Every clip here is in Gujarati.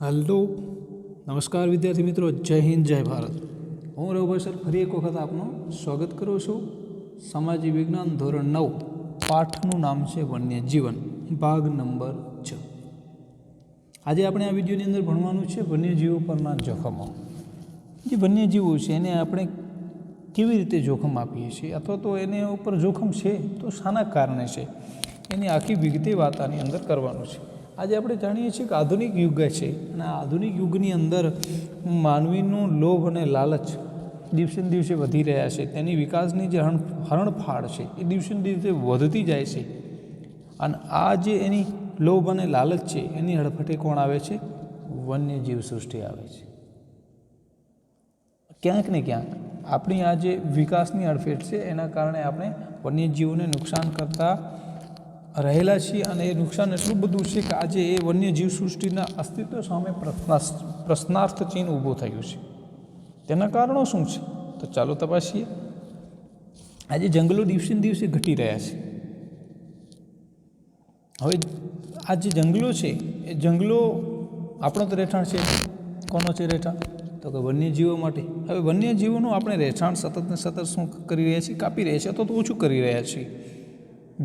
हेलो नमस्कार विद्यार्थी मित्रों, जय हिंद जय भारत। हूँ रघुभाई सर फरी एक वखत आपनु स्वागत करूँ छूँ। सामाजिक विज्ञान धोरण 9 पाठનું નામ છે વન્યજીવન, ભાગ નંબર 6। આજે આપણે આ વિડીયોની અંદર ભણવાનું છે વન્યજીવો પરના જોખમો। જે વન્યજીવો છે એને આપણે કેવી રીતે જોખમ આપીએ છીએ અથવા તો એને ઉપર જોખમ છે તો શાના કારણે છે એની આખી વિગતે વાત આની અંદર કરવાનું છે। આજે આપણે જાણીએ છીએ કે આધુનિક યુગ છે અને આ આધુનિક યુગની અંદર માનવીનું લોભ અને લાલચ દિવસે ને દિવસે વધી રહ્યા છે। તેની વિકાસની જે હરણફાળ છે એ દિવસે ને દિવસે વધતી જાય છે અને આ જે એની લોભ અને લાલચ છે એની હડફટે કોણ આવે છે? વન્યજીવ સૃષ્ટિ આવે છે। ક્યાંક ને ક્યાંક આપણી આ જે વિકાસની હડફેટ છે એના કારણે આપણે વન્યજીવોને નુકસાન કરતા રહેલા છીએ અને એ નુકસાન એટલું બધું છે કે આજે એ વન્યજીવ સૃષ્ટિના અસ્તિત્વ સામે પ્રશ્નાર્થ ચિહ્ન ઊભું થયું છે। તેના કારણો શું છે તો ચાલો તપાસીએ। આજે જંગલો દિવસે ને દિવસે ઘટી રહ્યા છે। હવે આ જે જંગલો છે એ જંગલો આપણો તો રહેઠાણ છે, કોનો છે રહેઠાણ? તો કે વન્યજીવો માટે। હવે વન્યજીવોનું આપણે રહેઠાણ સતત ને સતત શું કરી રહ્યા છીએ? કાપી રહ્યા છીએ અથવા તો ઓછું કરી રહ્યા છીએ।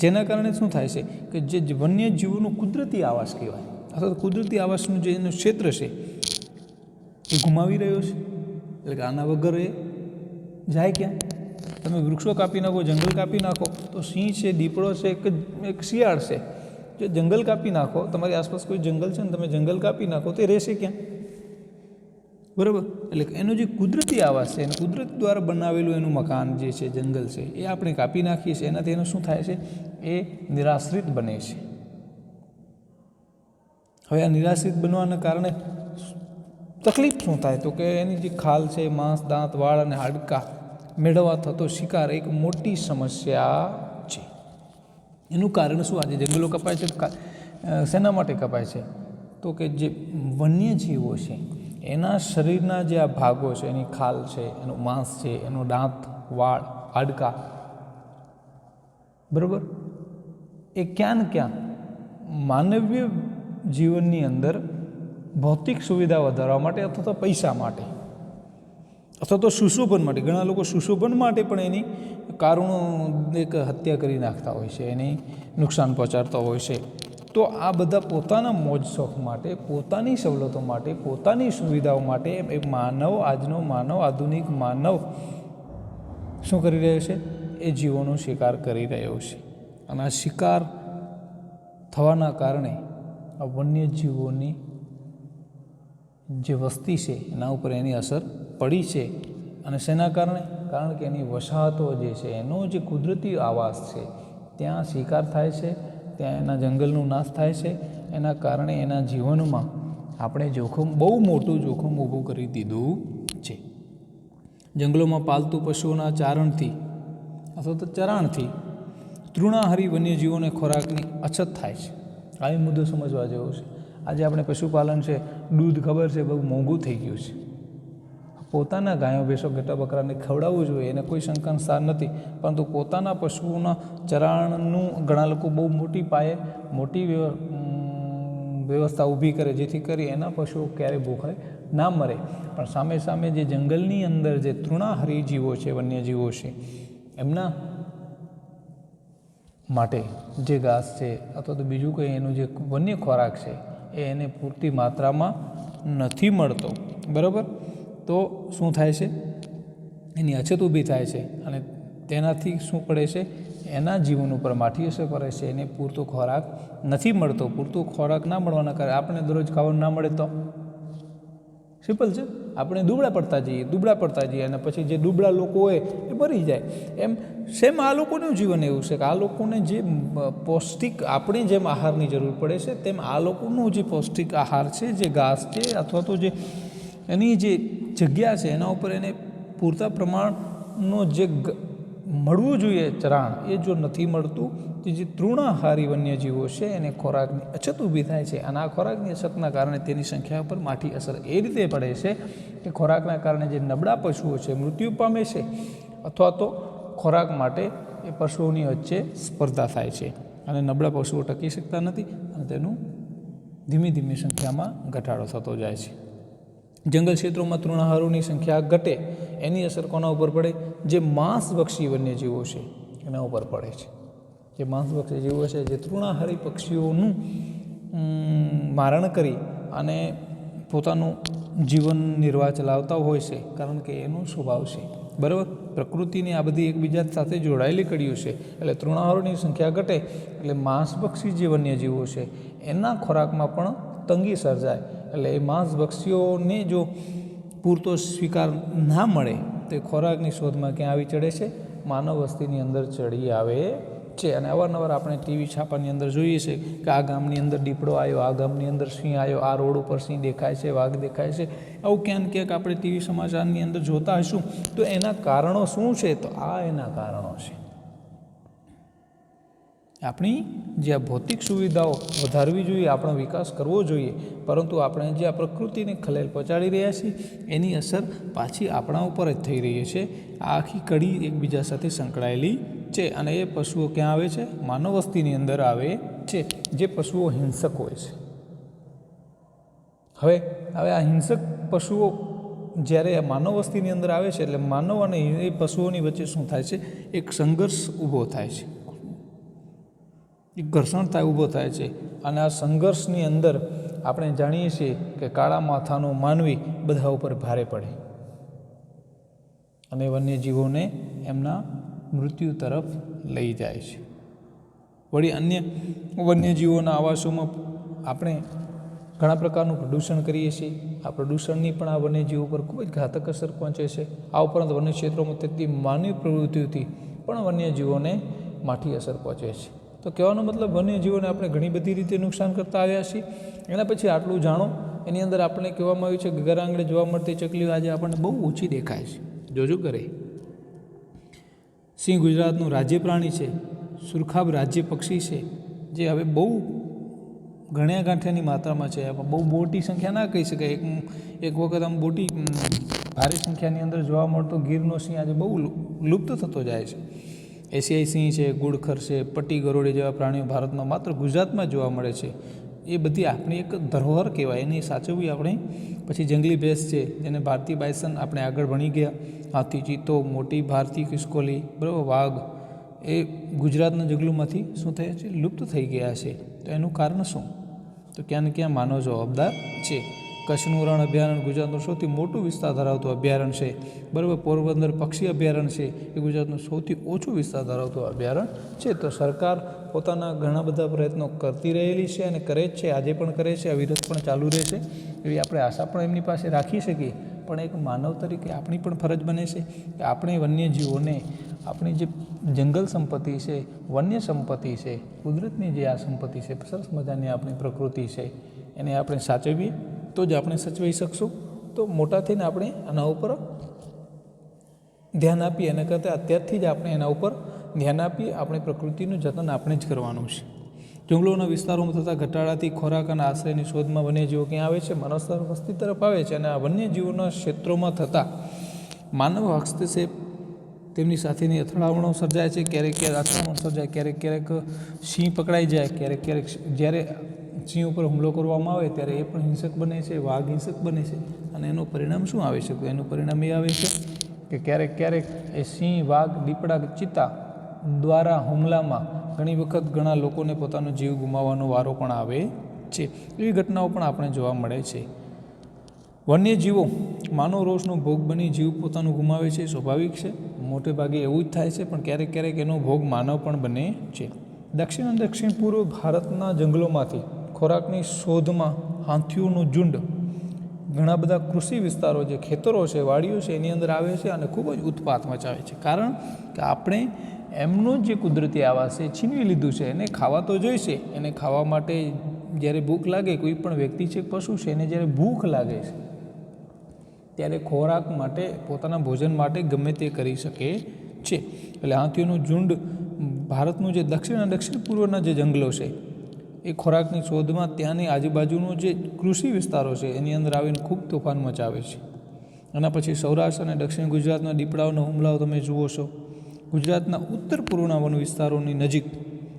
જેના કારણે શું થાય છે કે જે વન્યજીવોનું કુદરતી આવાસ કહેવાય અથવા તો કુદરતી આવાસનું જે એનું ક્ષેત્ર છે એ ગુમાવી રહ્યો છે। એટલે કે આના વગર એ જાય ક્યાં? તમે વૃક્ષો કાપી નાખો, જંગલ કાપી નાખો તો સિંહ છે, દીપડો છે, એક શિયાળ છે, જો જંગલ કાપી નાખો, તમારી આસપાસ કોઈ જંગલ છે ને તમે જંગલ કાપી નાખો તો એ રહેશે ક્યાં? બરાબર। એટલે એનો જે કુદરતી આવાસ છે, કુદરત દ્વારા બનાવેલું એનું મકાન જે છે, જંગલ છે, એ આપણે કાપી નાખીએ છીએ। એનાથી એનું શું થાય છે? એ નિરાશ્રિત બને છે। હવે આ નિરાશ્રિત બનવાના કારણે તકલીફ શું થાય તો કે એની જે ખાલ છે, માંસ, દાંત, વાળ અને હાડકાં મેળવવા થતો શિકાર એક મોટી સમસ્યા છે। એનું કારણ શું? આજે જંગલો કપાય છે, શેના માટે કપાય છે? તો કે જે વન્યજીવો છે એના શરીરના જે આ ભાગો છે, એની ખાલ છે, એનું માંસ છે, એનો દાંત, વાળ, હાડકાં, બરાબર, એ ક્યાં ને ક્યાં માનવીય જીવનની અંદર ભૌતિક સુવિધા વધારવા માટે અથવા તો પૈસા માટે અથવા તો સુશોભન માટે, ઘણા લોકો સુશોભન માટે પણ એની કારુણો એક હત્યા કરી નાખતા હોય છે, એની નુકસાન પહોંચાડતા હોય છે। તો આ બધા પોતાના મોજ શોખ માટે, પોતાની સવલતો માટે, પોતાની સુવિધાઓ માટે એ માનવ, આજનો માનવ, આધુનિક માનવ શું કરી રહ્યો છે? એ જીવોનો શિકાર કરી રહ્યો છે અને આ શિકાર થવાના કારણે આ વન્યજીવોની જે વસ્તી છે એના ઉપર એની અસર પડી છે। અને શેના કારણે? કારણ કે એની વસાહતો જે છે, એનો જે કુદરતી આવાસ છે ત્યાં શિકાર થાય છે, ત્યાં એના જંગલનો નાશ થાય છે। એના કારણે એના જીવનમાં આપણે જોખમ, બહુ મોટું જોખમ ઊભું કરી દીધું છે। જંગલોમાં પાલતુ પશુઓના ચારણથી અથવા તો ચરાણથી તૃણાહારી વન્યજીવોને ખોરાકની અછત થાય છે। આ એ મુદ્દો સમજવા જેવો છે। આજે આપણે પશુપાલન છે, દૂધ ખબર છે બહુ મોંઘું થઈ ગયું છે। પોતાના ગાયો, ભેંસો, ઘેટા, બકરાને ખવડાવવું જોઈએ એને કોઈ શંકાનું સ્થાન નથી, પરંતુ પોતાના પશુઓના ચરાણનું ઘણા લોકો બહુ મોટી પાયે મોટી વ્યવસ્થા ઊભી કરે જેથી કરી એના પશુઓ ક્યારેય ભૂખાય ના મરે। પણ સામે સામે જે જંગલની અંદર જે તૃણાહારી જીવો છે, વન્યજીવો છે, એમના માટે જે ઘાસ છે અથવા તો બીજું કંઈ એનું જે વન્ય ખોરાક છે એ એને પૂરતી માત્રામાં નથી મળતો, બરાબર। તો શું થાય છે? એની અછત ઊભી થાય છે અને તેનાથી શું પડે છે? એના જીવન ઉપર માઠી અસર પડે છે। એને પૂરતો ખોરાક નથી મળતો। પૂરતો ખોરાક ના મળવાના કારણે આપણે દરરોજ ખાવાનું ના મળે તો સિમ્પલ છે, આપણે દુબળા પડતા જઈએ અને પછી જે દુબળા લોકો હોય એ મરી જાય। એમ સેમ આ લોકોનું જીવન એવું છે કે આ લોકોને જે પૌષ્ટિક, આપણે જેમ આહારની જરૂર પડે છે તેમ આ લોકોનું જે પૌષ્ટિક આહાર છે, જે ઘાસ છે અથવા તો જે એની જે જગ્યા છે એના ઉપર એને પૂરતા પ્રમાણનો જે મળવું જોઈએ ચરાણ, એ જો નથી મળતું તો જે તૃણાહારી વન્યજીવો છે એને ખોરાકની અછત ઊભી થાય છે અને આ ખોરાકની અછતના કારણે તેની સંખ્યા પર માઠી અસર એ રીતે પડે છે કે ખોરાકના કારણે જે નબળા પશુઓ છે મૃત્યુ પામે છે અથવા તો ખોરાક માટે એ પશુઓની વચ્ચે સ્પર્ધા થાય છે અને નબળા પશુઓ ટકી શકતા નથી અને તેનું ધીમે ધીમે સંખ્યામાં ઘટાડો થતો જાય છે. જંગલ ક્ષેત્રોમાં તૃણાહારોની સંખ્યા ઘટે એની અસર કોના ઉપર પડે? જે માંસભક્ષી વન્યજીવો છે એના ઉપર પડે છે. જે માંસભક્ષી જીવો છે, જે તૃણાહારી પક્ષીઓનું મારણ કરી અને પોતાનું જીવન નિર્વાહ ચલાવતા હોય છે, કારણ કે એનો સ્વભાવ છે. બરાબર, પ્રકૃતિની આ બધી એકબીજા સાથે જોડાયેલી કડીઓ છે. એટલે તૃણાહારોની સંખ્યા ઘટે એટલે માંસભક્ષી જે વન્યજીવો છે એના ખોરાકમાં પણ તંગી સર્જાય. એટલે એ માંસભક્ષીઓને જો પૂરતો સ્વીકાર ના મળે તો એ ખોરાકની શોધમાં ક્યાં આવી ચડે છે? માનવ વસ્તીની અંદર ચડી આવે છે. અને અવારનવાર આપણે ટીવી છાપાની અંદર જોઈએ છે કે આ ગામની અંદર દીપડો આવ્યો, આ ગામની અંદર સિંહ આવ્યો, આ રોડ ઉપર સિંહ દેખાય છે, વાઘ દેખાય છે. આવું ક્યાંક ક્યાંક આપણે ટીવી સમાચારની અંદર જોતા હશું. તો એના કારણો શું છે? તો આ એના કારણો છે. આપણી જે આ ભૌતિક સુવિધાઓ વધારવી જોઈએ, આપણો વિકાસ કરવો જોઈએ, પરંતુ આપણે જે આ પ્રકૃતિને ખલેલ પહોંચાડી રહ્યા છીએ એની અસર પાછી આપણા ઉપર જ થઈ રહી છે. આ આખી કડી એકબીજા સાથે સંકળાયેલી છે. અને એ પશુઓ ક્યાં આવે છે? માનવ વસ્તીની અંદર આવે છે, જે પશુઓ હિંસક હોય છે. હવે આ હિંસક પશુઓ જ્યારે માનવ વસ્તીની અંદર આવે છે એટલે માનવ અને એ પશુઓની વચ્ચે શું થાય છે? એક સંઘર્ષ ઊભો થાય છે, એક ઘર્ષણ ઊભો થાય છે. અને આ સંઘર્ષની અંદર આપણે જાણીએ છીએ કે કાળા માથાનો માનવી બધા ઉપર ભારે પડે અને વન્યજીવોને એમના મૃત્યુ તરફ લઈ જાય છે. વળી અન્ય વન્યજીવોના આવાસોમાં આપણે ઘણા પ્રકારનું પ્રદૂષણ કરીએ છીએ. આ પ્રદૂષણની પણ આ વન્યજીવો પર ખૂબ જ ઘાતક અસર પહોંચે છે. આ ઉપરાંત વન્ય ક્ષેત્રોમાં થતી માનવી પ્રવૃત્તિઓથી પણ વન્યજીવોને માઠી અસર પહોંચે છે. તો કહેવાનો મતલબ, વન્યજીવોને આપણે ઘણી બધી રીતે નુકસાન કરતા આવ્યા છીએ. એના પછી આટલું જાણો, એની અંદર આપણે કહેવામાં આવ્યું છે કે ઘર આંગણે જોવા મળતી ચકલીઓ આજે આપણને બહુ ઓછી દેખાય છે. જોજો કરે. સિંહ ગુજરાતનું રાજ્ય પ્રાણી છે, સુરખાબ રાજ્ય પક્ષી છે, જે હવે બહુ ગણ્યા ગાંઠ્યાની માત્રામાં છે. બહુ મોટી સંખ્યા ના કહી શકાય. એક વખત આમ મોટી ભારે સંખ્યાની અંદર જોવા મળતો ગીરનો સિંહ આજે બહુ લુપ્ત થતો જાય છે. એશિયાઈ સિંહ છે, ગુડખર છે, પટ્ટી ગરોળી જેવા પ્રાણીઓ ભારતમાં માત્ર ગુજરાતમાં જોવા મળે છે. એ બધી આપણી એક ધરોહર કહેવાય, એની સાચવવી આપણે. પછી જંગલી ભેંસ છે, જેને ભારતીય બાયસન આપણે આગળ ભણી ગયા. હાથી, ચિત્તો, મોટી ભારતીય ખિસકોલી, બરાબર, વાઘ, એ ગુજરાતના જંગલોમાંથી શું થયા છે? લુપ્ત થઈ ગયા છે. તો એનું કારણ શું? તો ક્યાં ને ક્યાં માનવ જવાબદાર છે. કચ્છનું રણ અભયારણ્ય ગુજરાતનું સૌથી મોટું વિસ્તાર ધરાવતું અભયારણ્ય છે. બરાબર, પોરબંદર પક્ષી અભયારણ્ય છે, એ ગુજરાતનું સૌથી ઓછું વિસ્તાર ધરાવતું અભયારણ્ય છે. તો સરકાર પોતાના ઘણા બધા પ્રયત્નો કરતી રહેલી છે અને કરે જ છે, આજે પણ કરે છે, અવિરત પણ ચાલુ રહેશે એવી આપણે આશા પણ એમની પાસે રાખી શકીએ. પણ એક માનવ તરીકે આપણી પણ ફરજ બને છે કે આપણે વન્યજીવોને, આપણી જે જંગલ સંપત્તિ છે, વન્ય સંપત્તિ છે, કુદરતની જે આ સંપત્તિ છે, સરસ મજાની આપણી પ્રકૃતિ છે, એને આપણે સાચવીએ તો જ આપણે સચવાઈ શકશું. તો મોટા થઈને આપણે આના ઉપર ધ્યાન આપીએ, એના કરતાં અત્યારથી જ આપણે એના ઉપર ધ્યાન આપીએ. આપણી પ્રકૃતિનું જતન આપણે જ કરવાનું છે. જંગલોના વિસ્તારોમાં થતા ઘટાડાથી ખોરાક અને આશ્રયની શોધમાં વન્યજીવો ક્યાં આવે છે? માનવ વસ્તી તરફ આવે છે. અને આ વન્યજીવોના ક્ષેત્રોમાં થતા માનવ હસ્તક્ષેપ, તેમની સાથેની અથડામણો સર્જાય છે. ક્યારેક અથડામણ સર્જાય, ક્યારેક સિંહ પકડાઈ જાય, ક્યારેક જ્યારે સિંહ ઉપર હુમલો કરવામાં આવે ત્યારે એ પણ હિંસક બને છે, વાઘ હિંસક બને છે. અને એનું પરિણામ શું આવે છે? તો એનું પરિણામ એ આવે છે કે ક્યારેક એ સિંહ, વાઘ, દીપડા, ચિત્તા દ્વારા હુમલામાં ઘણી વખત ઘણા લોકોને પોતાનો જીવ ગુમાવવાનો વારો પણ આવે છે. એવી ઘટનાઓ પણ આપણે જોવા મળે છે. વન્યજીવો માનવ રોષનો ભોગ બની જીવ પોતાનું ગુમાવે છે, સ્વાભાવિક છે, મોટે ભાગે એવું જ થાય છે. પણ ક્યારેક એનો ભોગ માનવ પણ બને છે. દક્ષિણ અને દક્ષિણ પૂર્વ ભારતના જંગલોમાંથી ખોરાકની શોધમાં હાથીઓનું ઝુંડ ઘણા બધા કૃષિ વિસ્તારો, જે ખેતરો છે, વાડીઓ છે, એની અંદર આવે છે અને ખૂબ જ ઉત્પાત મચાવે છે. કારણ કે આપણે એમનું જે કુદરતી આવાસ છે છીનવી લીધું છે. એને ખાવા તો જોઈશે, એને ખાવા માટે જ્યારે ભૂખ લાગે, કોઈ પણ વ્યક્તિ છે, પશુ છે, એને જ્યારે ભૂખ લાગે છે ત્યારે ખોરાક માટે, પોતાના ભોજન માટે ગમે તે કરી શકે છે. એટલે હાથીઓનું ઝુંડ ભારતનું જે દક્ષિણ અને દક્ષિણ પૂર્વના જે જંગલો છે એ ખોરાકની શોધમાં ત્યાંની આજુબાજુનો જે કૃષિ વિસ્તારો છે એની અંદર આવીને ખૂબ તોફાન મચાવે છે. એના પછી સૌરાષ્ટ્ર અને દક્ષિણ ગુજરાતના દીપડાઓના હુમલાઓ તમે જુઓ છો. ગુજરાતના ઉત્તર પૂર્વના વન વિસ્તારોની નજીક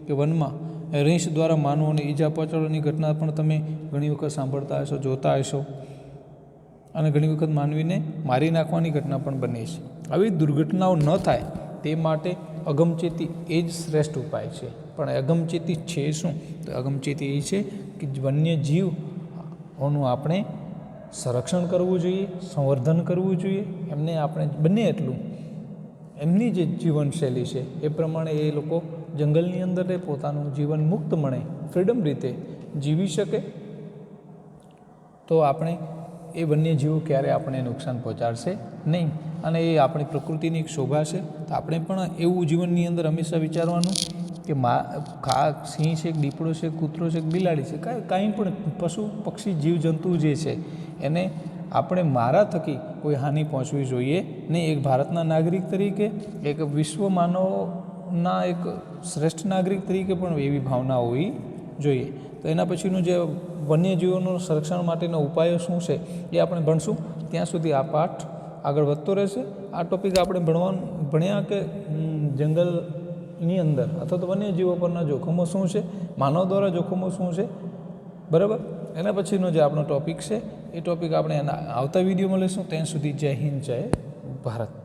કે વનમાં રીંછ દ્વારા માનવોને ઈજા પહોંચાડવાની ઘટના પણ તમે ઘણી વખત સાંભળતા હશો, જોતા હશો. અને ઘણી વખત માનવીને મારી નાખવાની ઘટના પણ બને છે. આવી દુર્ઘટનાઓ ન થાય તે માટે અગમચેતી એ જ શ્રેષ્ઠ ઉપાય છે. પણ અગમચેતી છે શું? તો અગમચેતી એ છે કે વન્ય જીવોનું આપણે સંરક્ષણ કરવું જોઈએ, સંવર્ધન કરવું જોઈએ. એમને આપણે બને એટલું એમની જે જીવનશૈલી છે એ પ્રમાણે એ લોકો જંગલની અંદર પોતાનું જીવન મુક્તપણે ફ્રીડમ રીતે જીવી શકે, તો આપણે એ વન્યજીવો ક્યારે આપણે નુકસાન પહોંચાડશે નહીં. અને એ આપણી પ્રકૃતિની એક શોભા છે. તો આપણે પણ એવું જીવનની અંદર હંમેશા વિચારવાનું કે સિંહ છે, દીપડો છે, કૂતરો છે, બિલાડી છે, કાંઈ પણ પશુ પક્ષી જીવજંતુ જે છે એને આપણે મારા થકી કોઈ હાનિ પહોંચવી જોઈએ નહીં. એક ભારતના નાગરિક તરીકે, એક વિશ્વ માનવના એક શ્રેષ્ઠ નાગરિક તરીકે પણ એવી ભાવના હોવી જોઈએ. તો એના પછીનું જે વન્યજીવોનું સંરક્ષણ માટેના ઉપાયો શું છે એ આપણે ભણશું. ત્યાં સુધી આ પાઠ આગળ વધતો રહેશે. આ ટૉપિક આપણે ભણ્યા કે જંગલની અંદર અથવા તો વન્યજીવો પરના જોખમો શું છે, માનવ દ્વારા જોખમો શું છે, બરાબર. એના પછીનો જે આપણો ટૉપિક છે એ ટૉપિક આપણે એના આવતા વિડીયોમાં લઈશું. ત્યાં સુધી જય હિન્દ, જય ભારત.